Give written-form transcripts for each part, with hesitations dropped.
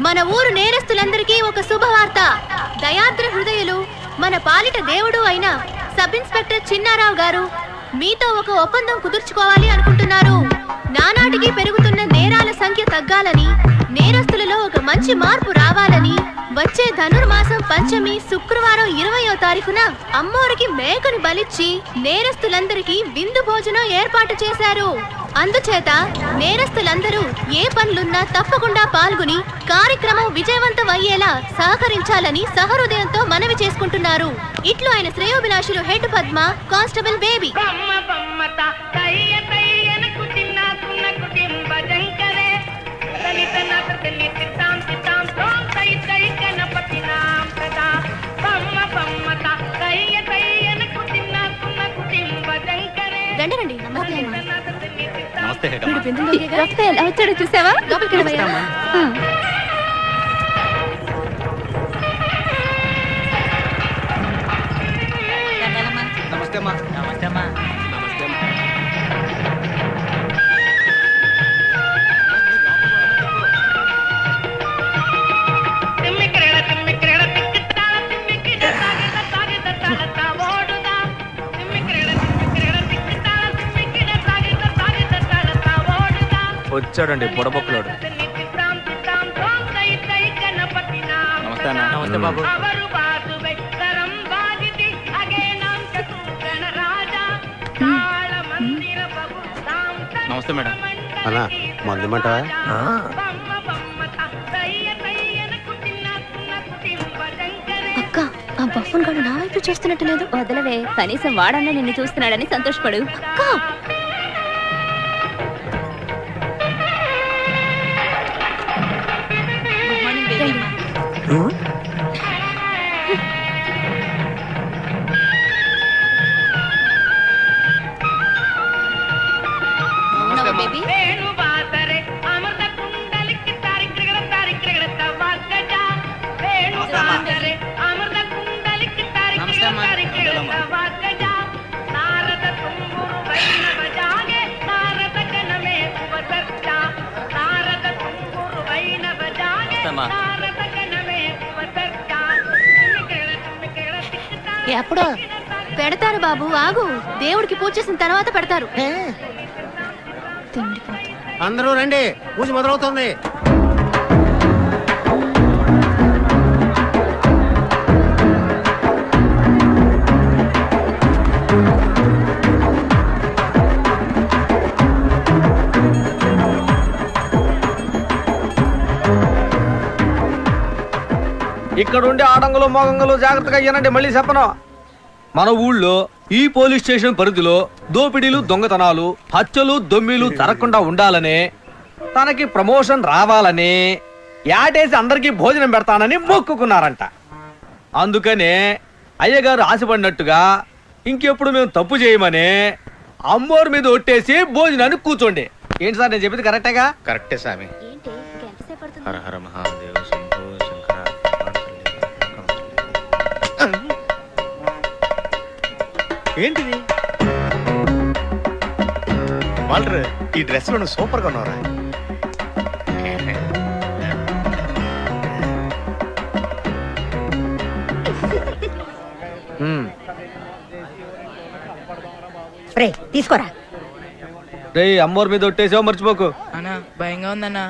మన ఊరు నేరస్తులందరికీ ఒక శుభవార్త. దయాద్ర హృదయులు మన పాలిట దేవుడు అయిన సబ్ ఇన్స్పెక్టర్ చిన్నారావు గారు మీతో ఒక ఒప్పందం కుదుర్చుకోవాలి అనుకుంటున్నారు. నానాటికి పెరుగుతున్న నేరాల సంఖ్య తగ్గాలని, నేరస్తులలో ఒక మంచి మార్పు రావాలని వచ్చే ధనుర్మాసం పంచమి శుక్రవారం 20వ తారీఖున అమ్మోరికి మేకను బలిచ్చి నేరస్తులందరికీ విందు భోజనం ఏర్పాటు చేశారు. అందుచేత నేరస్తులందరూ ఏ పనులున్నా తప్పకుండా పాల్గొని కార్యక్రమం విజయవంతం అయ్యేలా సహకరించాలని సహృదయంతో మనవి చేసుకుంటున్నారు. ఇట్లు ఆయన శ్రేయోభిలాషులు హెడ్ పద్మ, కానిస్టేబుల్ బేబీ. రండి రండి. నమస్తే. ఎలా వచ్చాడో చూసావా? లోపలికి వెళ్ళవయ్యా. నమస్తే అమ్మా. నమస్తే అమ్మా. నమస్తే అమ్మా. వచ్చాడండి బుడబొక్కలోడు. నమస్తే అన్న. నమస్తే బాబు. నమస్తే మేడం. అన్నా మందుమంటా? అక్క, ఆ బఫన్ గాడు నా వైపు చూస్తున్నట్టు లేదు. వదలవే, కనీసం వాడన్నా నిన్ను చూస్తున్నాడని సంతోషపడు. అక్క ఎప్పుడో పెడతారు బాబు, ఆగు. దేవుడికి పూజ చేసిన తర్వాత పెడతారు. అందరూ రండి, పూజ మొదలవుతుంది. ఇక్కడుండే ఆడంగులు మోగంగులు జాగ్రత్తగా అయ్యానండి. మళ్ళీ చెప్పను, మన ఊళ్ళో ఈ పోలీస్ స్టేషన్ పరిధిలో దోపిడీలు, దొంగతనాలు, హత్యలు, దొమ్మిలు జరగకుండా ఉండాలని, తనకి ప్రమోషన్ రావాలని యాటేసి అందరికీ భోజనం పెడతానని మొక్కుకున్నారంట. అందుకనే అయ్యగారు ఆశపడినట్టుగా ఇంకెప్పుడు మేము తప్పు చేయమని అమ్మోరు మీద ఒట్టేసి భోజనాన్ని కూర్చోండి. ఏంటి సార్ నేను చెప్పింది కరెక్టేగా? కరెక్టే స్వామి. హర హర మహాదేవ శంభో శంకర. ఏంటిది వాల్టర్, ఈ డ్రెస్ లో నువ్వు సూపర్ గా ఉన్నావురా. తీసుకోరా. రే అమ్మోరు మీద ఒట్టేసావు మర్చిపోకు. అన్నా భయంగా ఉందన్నా.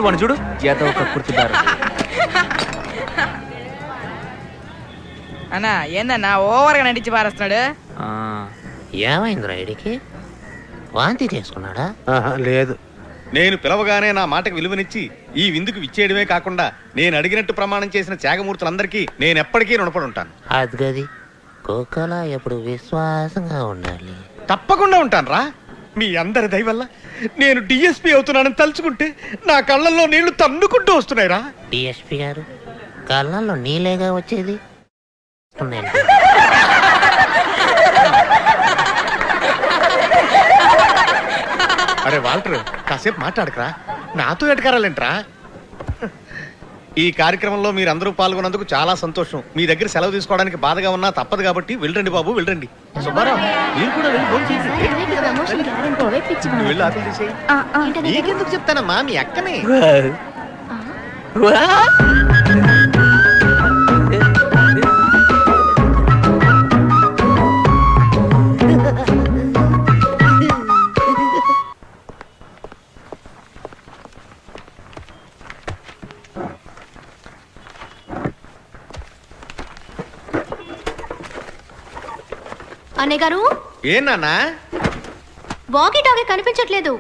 మన చూడు ఏదో ఒక కుర్తున్నారు. అన్నా ఏందన్నా ఓవర్గా నటించి పారేస్తున్నాడు. ఏమైంది రైడ్కి? వాంతి చేసుకున్నాడా? లేదు. నేను పిలవగానే నా మాటకు విలువనిచ్చి ఈ విందుకు విచ్చేయడమే కాకుండా నేను అడిగినట్టు ప్రమాణం చేసిన త్యాగమూర్తులందరికీ నేను ఎప్పటికీ రుణపడి ఉంటాను. అది గది కుక్కలా ఎప్పుడు విశ్వాసంగా ఉండాలి. తప్పకుండా ఉంటాను రా. మీ అందరి దయ వల్ల నేను డిఎస్పీ అవుతున్నానని తలుచుకుంటే నా కళ్ళల్లో నీళ్లు తన్నుకుంటూ వస్తున్నాయిరా. డిఎస్పీ గారు కళ్ళల్లో నీలేగా వచ్చేది ఉందండి. అరే వాల్టర్, కాసేపు మాట్లాడకరా, నాతో ఎటకారాలేంట్రా? ఈ కార్యక్రమంలో మీరందరూ పాల్గొన్నందుకు చాలా సంతోషం. మీ దగ్గర సెలవు తీసుకోవడానికి బాధగా ఉన్నా తప్పదు కాబట్టి వెళ్ళండి బాబు, వెళ్ళండి. సుబ్బారావు, మీరు కూడా వెళ్ళి భోజనం చేయండి. నువ్వు వెళ్ళి ఆకులు తీసేయ్. నీకెందుకు చెప్తానమ్మా, మీ అక్కనే. అన్నయ్య గారు, ఏనా వాకీ టాకీ కనిపించట్లేదు.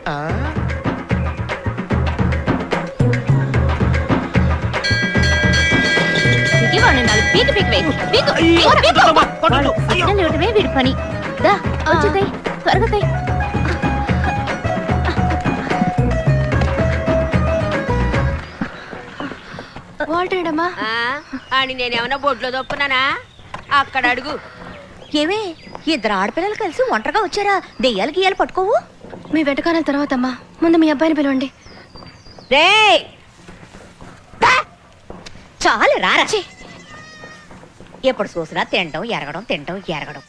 వీడి పని త్వరగా వాల్టేడమ్మా. అని నేనేమన్నా బొడ్లో దొప్పునానా? అక్కడ అడుగు. ఏమే, ఇద్దరు ఆడపిల్లలు కలిసి ఒంటరిగా వచ్చారా? దెయ్యాలు గీయాలు పట్టుకోవు. మీ వెటకారాల తర్వాత అమ్మా, ముందు మీ అబ్బాయిని పిలవండి. రే చాలు రారా. ఎప్పుడు చూసినా తినడం ఎరగడం, తినడం ఎరగడం.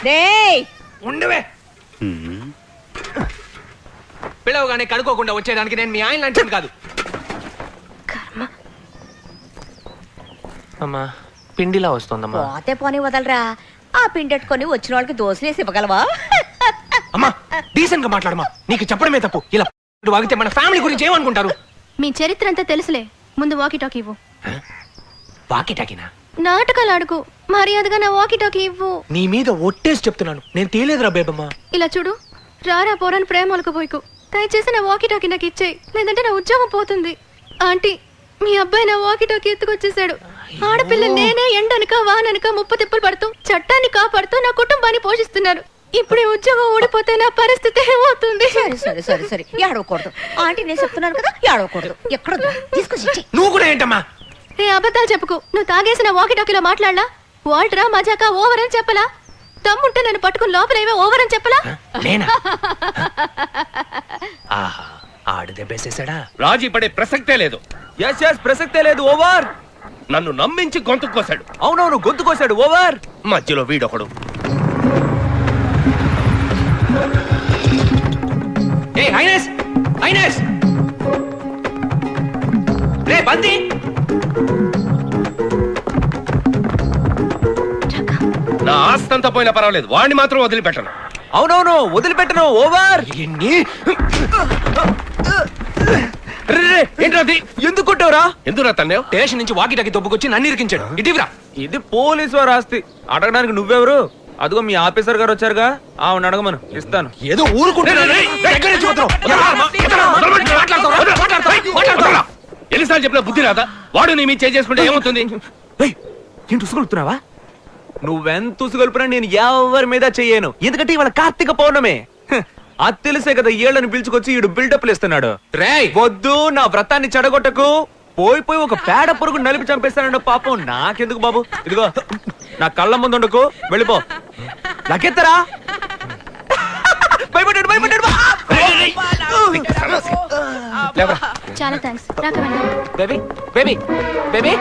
రే ఉండవే, పిలవగానే కడుక్కోకుండా వచ్చేదానికి నేను మీ ఆయన లాంటి కాదు. అమ్మా, పిండిలా వస్తుందమ్మా. పోతే పోనీ వదలరా. ఆ పిండెట్టుకొని వచ్చిన వాళ్ళకి దోశలేసి ఇవ్వగలవా? అమ్మా, డీసెంట్ గా మాట్లాడమ్మా. నీకు చెప్పడమే తప్పు. ఇలా వాగితే మన ఫ్యామిలీ గురించి ఏమనుకుంటారు? మీ చరిత్ర అంతా తెలుసులే, ముందు వాకీ టాకీ ఇవ్వు. వాకీ టాకీనా? నాటకాలు అడుగు, మర్యాదగా నా వాకీ టాకీ ఇవ్వు. నీ మీద ఒట్టేసి చెప్తున్నాను, నేను తేలేదురా బేబమ్మా. ఇలా చూడు, రారా పోరాని ప్రేమలకు పోయికు. దయచేసి నా వాకీ టాకీ నాకు ఇచ్చేయి, లేదంటే నా ఉద్యోగం పోతుంది. ఆంటీ, మీ అబ్బాయి నా వాకీ టాకీ ఎత్తుకొచ్చేసాడు. ఆడపిల్ల నేనే ఎండనక వాననక ముప్పు తిప్పలు పడుతూ చట్టాన్ని కాపాడుతూ నా కుటుంబాన్ని పోషిస్తున్నారు. ఇప్పుడు ఈ ఉద్యోగం ఊడిపోతే నా పరిస్థితి ఏమవుతుంది? సరే సరే సరే సరే, ఏడవకూడదు. ఆంటీ నేను చెప్తున్నాను కదా, ఏడవకూడదు. ఎక్కడ తీసుకొచ్చి నువ్వు కూడా ఏంటమ్మా? ఏ అబద్ధాలు చెప్పుకు. నువ్వు తాగేసిన వాకీ టాకీలో మాట్లాడలా? వాల్టరా మజాకా ఓవర్ అని చెప్పలా? తమ్ముంటే నన్ను పట్టుకుని లోపల ఏవో ఓవర్ అని చెప్పలా? నేనా? ఆహా, ఆడు దెబ్బేసేసాడా? రాజీ పడే ప్రసక్తే లేదు. ప్రసక్తే లేదు. ఓవర్. నన్ను నమ్మించి గొంతు కోసాడు. అవునవును, గొంతు కోసాడు. ఓవర్. మధ్యలో వీడొకడు. ఏ హైనస్, హైనస్, రే బంతి. నా ఆస్తంతా పోయినా పర్వాలేదు, వాడిని మాత్రం వదిలిపెట్టను. అవునవును, వదిలిపెట్టను. ఓవర్. ఏంటది? ఎందుకు కొట్టావురా? ఎందుకు తన్నే? స్టేషన్ నుంచి వాకి టాకి దొబ్బుకొచ్చి నన్ను ఇరికించాడు. ఇటీవరా, ఇది పోలీసు వారి ఆస్తి. అడగడానికి నువ్వెవరు? అదిగో మీ ఆఫీసర్ గారు వచ్చారుగా, ఆవిడ అడగమను, ఇస్తాను. ఏదో ఊరుకుంటున్నాను. ఎన్నిసార్లు చెప్పినా బుద్ధి రాదా? వాడు నీ మీద చేసుకుంటే ఏమవుతుంది? ఏంటి ఉసుగొలుపుతున్నావా? నువ్వెంత ఉసుగొలుపునా నేను ఎవరి మీద చెయ్యను, ఎందుకంటే ఇవాళ కార్తీక పౌర్ణమి. అది తెలిసే కదా ఏళ్ళని పిలుచుకొచ్చి ఈడు బిల్డప్లు ఇస్తున్నాడు. రేయ్ వద్దు, నా వ్రతాన్ని చెడగొట్టకు. పోయి ఒక పేడ పురుగు నలిపి చంపేస్తానండి. పాపం నాకెందుకు బాబు? ఇదిగో నా కళ్ళ ముందు ఉండకు, వెళ్ళిపో. లగెత్తరా. భయపడ్డాడు, భయపడ్డాడు. చాలా థ్యాంక్స్. బేబీ బేబీ బేబీ,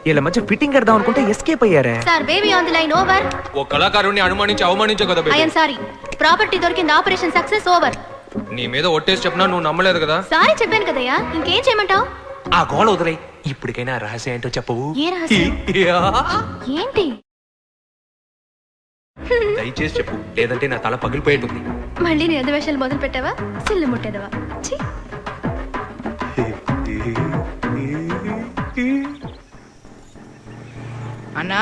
వీళ్ళ మధ్య ఫిట్టింగ్ కడదాం అనుకుంటే ఎస్కేప్ అయ్యారే. Sir, baby on the line. Over. ఓ కళాకారుణ్ణి అనుమానించి అవమానించే కదా ఐ యామ్ సారీ. ప్రాపర్టీ దొరికింది. Operation success. ఓవర్. నీ మీద ఒట్టేసి చెప్పినా నువ్వు నమ్మలేదు కదా. సారీ చెప్పాను కదయ్యా, ఇంకేం చేయమంటావు? ఆ గోళ వదిలే. ఇప్పటికైనా రహస్యం ఏంటో చెప్పవు. ఏ రహస్యం? ఏంటి? దయచేసి చెప్పు, లేదంటే నా తల పగిలిపోయేటుంది. మళ్ళీ నీ ఎదవేషాలు మొదలు పెట్టావా? సిల్లు ముట్టేదవా? అన్నా,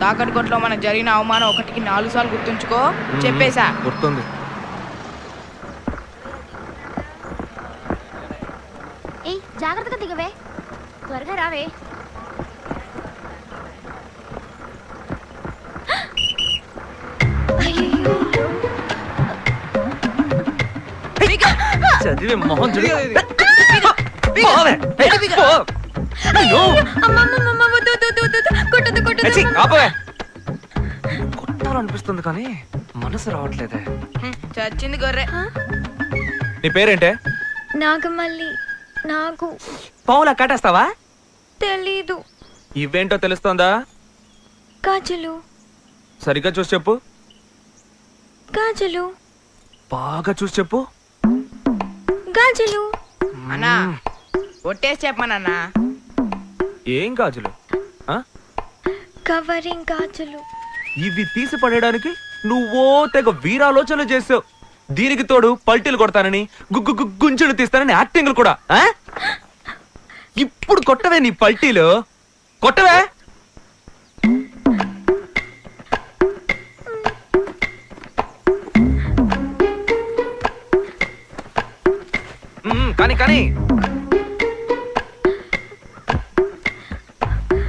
తాకట్టు కొట్లో మనకు జరిగిన అవమానం 1కి 4 సార్లు గుర్తుంచుకో. చెప్పేశా. గుర్తుంది. ఏయ్, జాగ్రత్తగా దిగవే, త్వరగా రావే. చదివే మొహం చూడు. పోవే. పో. అయ్యో. ఛీ, ఆపవే. కొట్టాలనిపిస్తుంది కానీ మనసు రావట్లేదే. చచ్చింది గొర్రె. నీ పేరేంటే? నాగమల్లి. నాకు పావులా కాటేస్తావా? తెలీదు. ఇవేంటో తెలుస్తోందా? గాజులు. సరిగ్గా చూసి చెప్పు. గాజులు. బాగా చూసి చెప్పు. గాజులు. అన్నా ఒట్టేసి చెప్పమనన్నా. ఏం గాజులు? ఆ? కవరింగ్ గాజులు. ఇవి తీసి పడేయడానికి నువ్వో తెగ వీరాలోచనలు చేసావు. దీనికి తోడు పల్టీలు కొడతానని గుంజులు తీస్తానని యాక్టింగ్లు కూడా. ఆ? ఇప్పుడు కొట్టవే నీ పల్టీలు. కొట్టవే. కానీ కానీ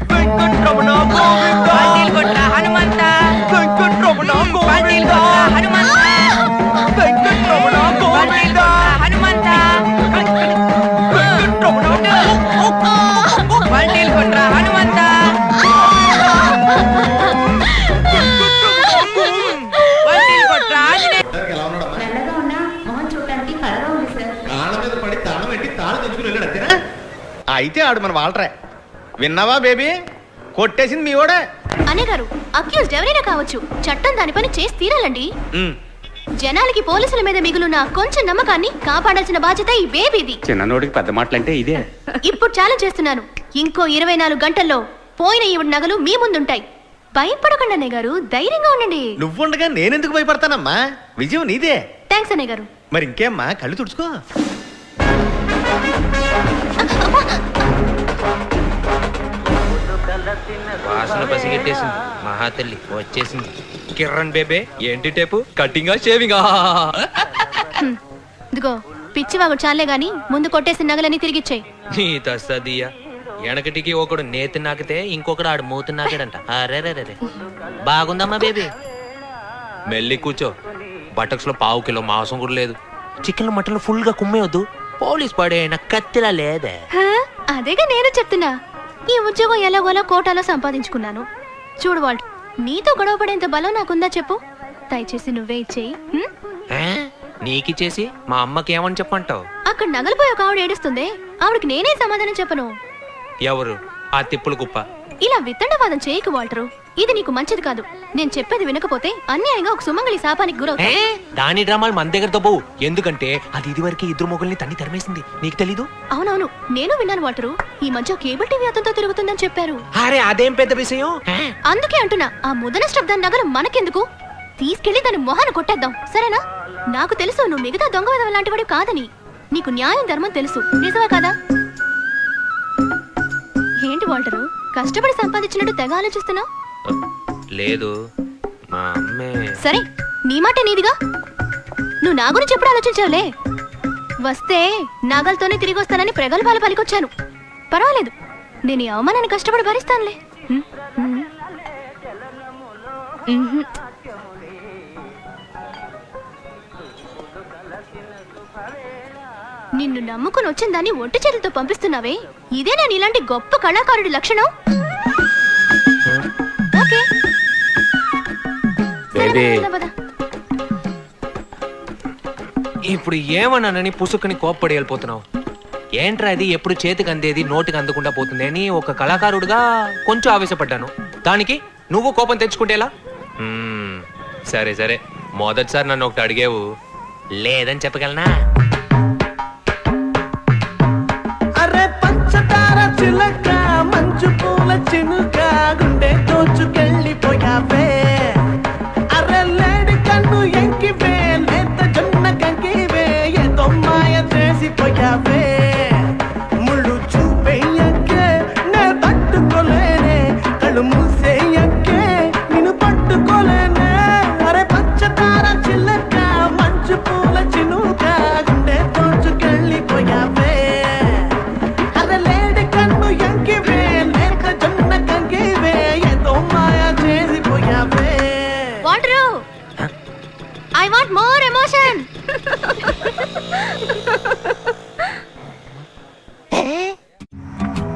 వెంకటరమణ గోవింద, పల్టీలు కొట్రా హనుమంత, వెంకటరమణ పల్టీలు గోవింద, కొట్రా హనుమంత, వెంకటరమణ పల్టీలు గోవింద, కొట్రా హనుమంత, వెంకటరమణ పల్టీలు కొట్రా హనుమంత. పల్టీలు కొట్రా ఆంజనేయ. నల్లగా ఉన్నా మొహం చూడటానికి కలగా ఉంది సార్. కాళ్ళ మీద పడి తాళం పెట్టి తాళం తెచ్చుకుని వెళ్ళాడు అంతేనా? అయితే ఆడు మన వాళ్ళరే. విన్నావా బేబీ? కొట్టేసింది మీ ఓడే. అనే గారు, అక్యూజ్డ్ ఎవరైనా కావచ్చు, చట్టం దాని పని చేసి తీరాలండి. జనాలకి పోలీసుల మీద మిగులున్న కొంచెం నమ్మకాన్ని కాపాడాల్సిన బాధ్యత ఈ బేబీది. చిన్నోడికి పెద్ద మాటలంటే ఇదే. ఇప్పుడు ఛాలెంజ్ చేస్తున్నాను, ఇంకో 24 గంటల్లో పోయిన ఈవిడ నగలు మీ ముందుంటాయి. భయపడకండి అన్నయ్య గారు, ధైర్యంగా ఉండండి. నువ్వుండగా నేనెందుకు భయపడతానమ్మా? విజయం నీదే. థ్యాంక్స్ అన్నయ్య గారు. మరి ఇంకేమ్మా, కళ్ళు తుడుచుకో. వాసన పసిగెట్టేసింది. మహాతల్లి వచ్చేసింది. కిరణ్ బేబే ఏంటి టేపు? కటింగా షేవింగా? ఇదిగో పిచ్చివాగు చాలే గాని ముందు కొట్టేసిన నగలని తిరిగిచ్చేయి. నీ తస్సదియ్యా. వెనకటికి ఒకడు నేతి నాకితే ఇంకొకడు ఆడు మూతి నాకాడంట. అరే బాగుందమ్మా బేబీ. మెల్లి కూర్చో. బటక్స్ లో 1/2 కిలో మాంసం కూడా లేదు. చికెన్ మటన్ ఫుల్ గా కుమ్మేవద్దు. పోలీస్ పడేనా కత్తిలా లేదే. హా, అదేగా నేను చెప్తున్నా. ఈ ఉద్యోగం ఎలాగోలా కోటాలో సంపాదించుకున్నాను. చూడు వాల్ట్, నీతో గొడవ పడేంత బలం నాకుందా చెప్పు? దయచేసి నువ్వే ఇచ్చేయి. నీకిచ్చేసి మా అమ్మకి ఏమని చెప్పంటావు? అక్కడ నగలిపోయి ఒక ఆవిడ ఏడుస్తుంది, ఆవిడకి నేనే సమాధానం చెప్పను. ఎవరు? ఆ తిప్పుల కుప్ప. ఇలా వితండవాదం చేయకు వాల్టరు, ఇది నీకు మంచిది కాదు. నేను చెప్పేది వినకపోతే అన్యాయంగా ఒక సుమంగళి శాపానికి గురవుతా. దాని డ్రామాలు మన దగ్గరతో పోవు. ఎందుకంటే అది ఇదివరకు 2 మొగుల్ని తన్ని తరిమేసింది. నీకు తెలీదు? అవునవును, నేను విన్నాను వాల్టరు. ఈ మధ్య కేబుల్ టీవీ అతనితో తిరుగుతుందని చెప్పారు. అరే అదేం పెద్ద విషయం. అందుకే అంటున్నా, ఆ ముదన శబ్దాన్ని నగలు మనకెందుకు? తీసుకెళ్లి దాని మొహాన కొట్టేద్దాం, సరేనా? నాకు తెలుసు నువ్వు మిగతా దొంగ విధవ లాంటి వాడు కాదని. నీకు న్యాయం ధర్మం తెలుసు, నిజమా కాదా? ఏంటి వాల్టరు, కష్టపడి సంపాదించినట్టు తెగ ఆలోచిస్తున్నావు? లేదు, మా అమ్మే. సరే, నీ మాట నీదిగా. నువ్వు నా గురించి ఎప్పుడు ఆలోచించావులే. వస్తే నాగలతోనే తిరిగి వస్తానని ప్రగల్భాలు పలికొచ్చాను. పర్వాలేదు, నేను ఈ అవమానాన్ని కష్టపడి భరిస్తానులే. నిన్ను నమ్ముకుని వచ్చిన దాన్ని ఒంటి చేతులతో పంపిస్తున్నావే, ఇదే నేను ఇలాంటి గొప్ప కళాకారుడి లక్షణం. ఓకే, ఇప్పుడు ఏమన్నానని పుసుకుని కోప్పడి వెళ్ళిపోతున్నావు? ఏంట్రా ఇది? ఎప్పుడు చేతికి అందేది నోటికి అందకుండా పోతుంది అని ఒక కళాకారుడిగా కొంచెం ఆవేశపడ్డాను. దానికి నువ్వు కోపం తెచ్చుకుంటేలా? సరే సరే, మొదటిసారి నన్ను ఒకటి అడిగేవు, లేదని చెప్పగలనా? అరే పంచదార చిలక మంచు పూల చినుక